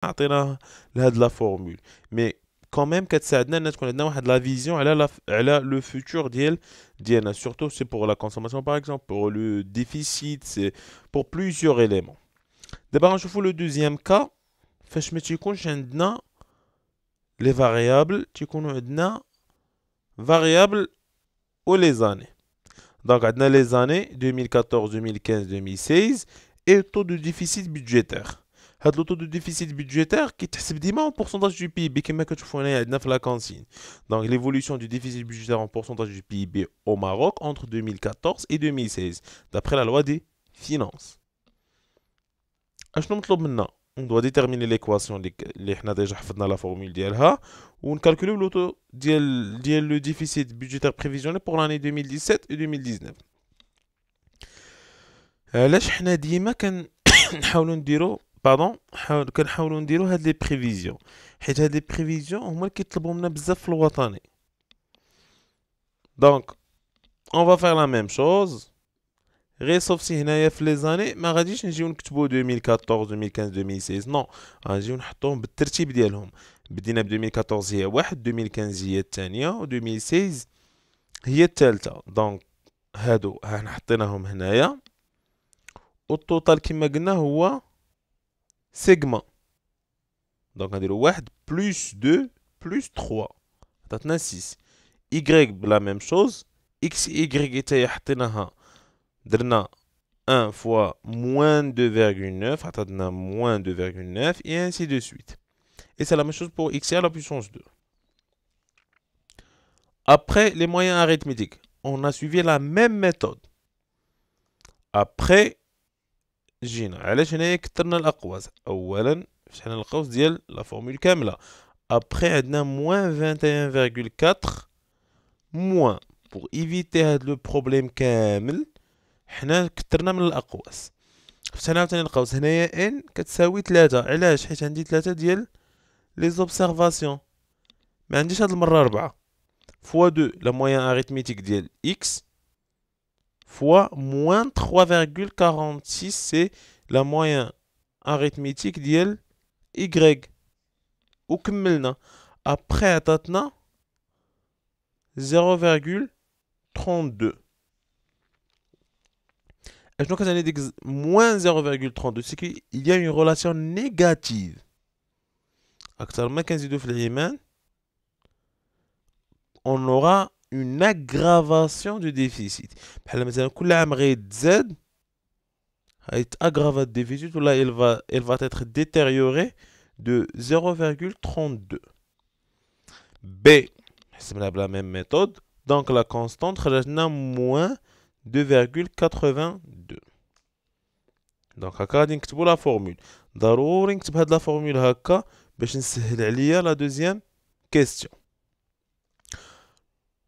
عطيناه لهاد لا فورمول. مي كون كتساعدنا ان تكون عندنا واحد لا فيزيون على لو فوتور ديالنا سورتو سي بور لا كونسوماسيون باغ اكزومبل بور لو ديفيسيت سي بور بليزيور éléments. دابا غنشوفو لو دوزيام كا فاش ما تيكونش عندنا لي فاريابل تيكونوا عندنا فاريابل و لي زاني. دونك عندنا لي زاني 2014 2015 2016 et taux de déficit budgétaire. هاد لو taux de déficit budgétaire كيتحسب ديما en pourcentage du PIB كما كتشوفوا هنايا عندنا في لا كونسين. Donc l'évolution du déficit budgétaire en pourcentage du PIB au Maroc entre 2014 et 2016 d'après la loi des finances. اشنو مطلوب منا؟ on doit déterminer l'équation اللي حنا ديجا حفظنا لا فورمول ديالها ونكالكوليو لو taux ديال لو déficit budgétaire prévisionnel pour l'année 2017 et 2019. علاش حنا ديما كنحاولوا نديرو كنحاولوا نديرو هاد لي بريفيزيون حيت هاد لي بريفيزيون هما اللي كيطلبوا منا بزاف في الوطني. دونك اون فا فير لا ميم شوز غير صوف سي هنايا في لي زاني ما غاديش نجيو نكتبو 2014 2015 2016 نو غنجيو نحطوهم بالترتيب ديالهم. بدينا ب 2014 هي واحد 2015 هي الثانيه و 2016 هي الثالثه. دونك هادو ها حطيناهم هنايا والتوتال كما قلنا هو سيغما. دونك غنديرو واحد بلوس دو بلوس 3 عطاتنا 6. Y بلا ميم شوز X Y حتى حطيناها درنا 1 fois moins 2,9 عطاتنا moins 2,9 et ainsi de suite. Et c'est la même chose pour X à la puissance 2. Après les moyens arithmétiques, on a suivi la même méthode. Après جينا علاش هنايا كثرنا الاقواس؟ اولا شحال القوس ديال لا فورمول كامله. ابري عندنا موان 21,4 موان بور ايفيتي هاد لو بروبليم كامل حنا كثرنا من الاقواس. فتحنا عاوتاني القوس هنايا ان كتساوي 3. علاش؟ حيت عندي 3 ديال لي زوبسيرفاسيون ما عنديش هاد المره 4 فوا 2 لا موين اريثميتيك ديال x fois moins 3,46 c'est la moyenne arithmétique ديال y وكملنا. après عطاتنا 0,32. اشنو كتعني ديك moins 0,32 c'est qu'il y a une relation négative. اكثر ما كنزيدو في العيمان on aura une aggravation du déficit. بحال مثلا كل عام غيتزاد غيتاغرافا الديفيسيت ولا il va être détérioré de 0,32. B حسبناها بلا ميم ميثود دونك لا كونستانت خرجت لنا موان 2,82. دونك هكا غادي نكتبو لا فورمول. ضروري نكتب هاد لا فورمول هكا باش نسهل عليا لا دوزيام كيستيون.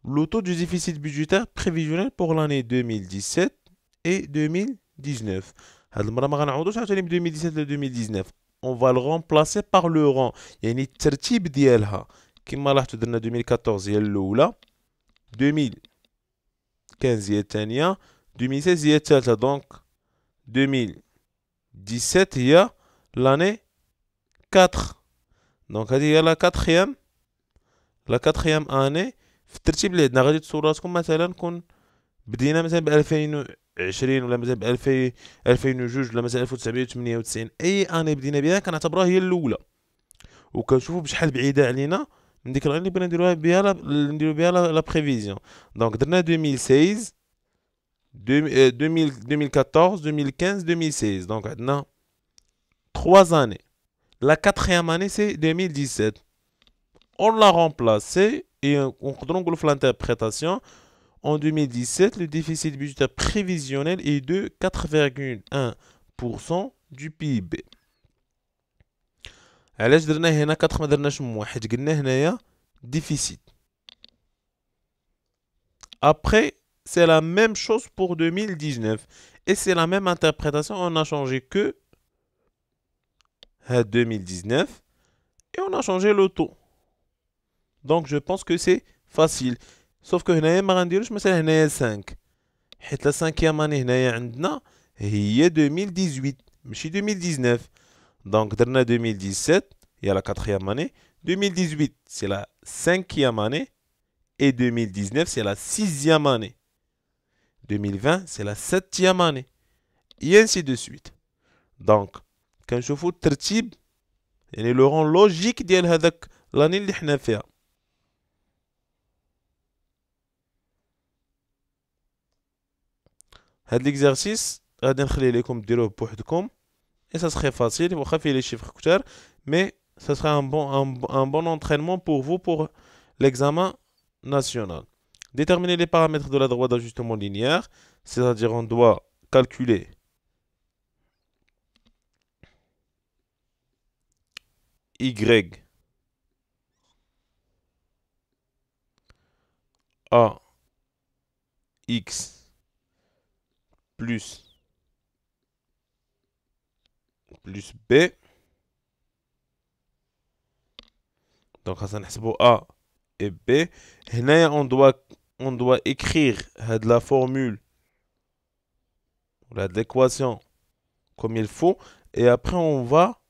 Le taux du déficit budgétaire prévisionnel pour l'année 2017 et 2019. هاد المرة ما غنعوضوش عاوتاني ب 2017 ل 2019. On va le remplacer par le rang. يعني الترتيب ديالها كما لاحظتوا درنا 2014 هي الأولى 2015 هي الثانية 2016 هي الثالثة. دونك 2017 هي l'année 4. دونك هذه هي لا كاتخيام اني في الترتيب اللي عندنا. غادي تصور راسكم مثلا كون بدينا مثلا ب 2020 ولا مثلا ب 2002 ولا مثلا 1998 اي اني بدينا بها كنعتبروها هي الاولى وكنشوفوا بشحال بعيده علينا من ديك اللي بغينا نديروها بها لا بريفيزيون. دونك درنا 2016 2014 2015 2016. دونك عندنا 3 années. La 4e année c'est 2017. On l'a remplacé et on retrouve l'interprétation. En 2017, le déficit budgétaire prévisionnel est de 4,1% du PIB. علاش درنا هنا 4 ما درناش موان؟ حيت قلنا هنايا déficit. Après, c'est la même chose pour 2019 et c'est la même interprétation. On a changé que 2019 et on a changé le taux. Donc je pense que c'est facile. sauf que هنايا ما غنديروش مثلا هنايا 5 حيت لا 5e année هنايا عندنا هي 2018 ماشي 2019. Donc, dernière 2017, il y a la quatrième année. 2018, c'est la cinquième année. Et 2019, c'est la sixième année. 2020, c'est la septième année. Et ainsi de suite. Donc, كنشوفوا الترتيب يعني le rang logique ديال هذاك l'année اللي حنا فيها. هاد l'exercice غادي نخليه لكم ديروه بوحدكم. Et ça serait facile, واخا فيه les chiffres كتار, mais ça serait un bon entraînement pour vous pour l'examen national. Déterminer les paramètres de la droite d'ajustement linéaire, c'est-à-dire on doit calculer y a x plus b. Donc ça نحسبوا a et b. هنا on doit écrire la formule de l'équation comme il faut, et après on va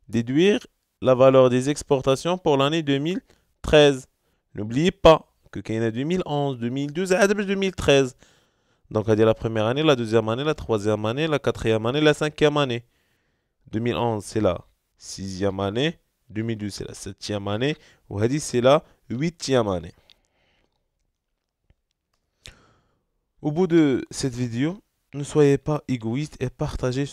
déduire la valeur des exportations pour l'année 2013. N'oubliez pas que qu'il y a 2011, 2012 et 2013. Donc, il y a la première année, la deuxième année, la troisième année, la quatrième année, la cinquième année. 2011, c'est la sixième année. 2012, c'est la septième année. Ou c'est la huitième année. Au bout de cette vidéo, ne soyez pas égoïste et partagez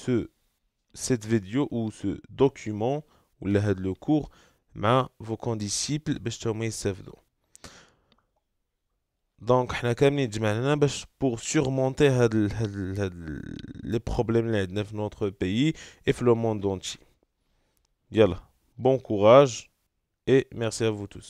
cette vidéo ou ce document ou le cours مع vos condisciples باش تهما يستافدوا. دونك حنا كاملين تجمعنا باش pour surmonter les problèmes اللي عندنا في notre pays et في le monde entier. يلا, bon courage et merci à vous tous.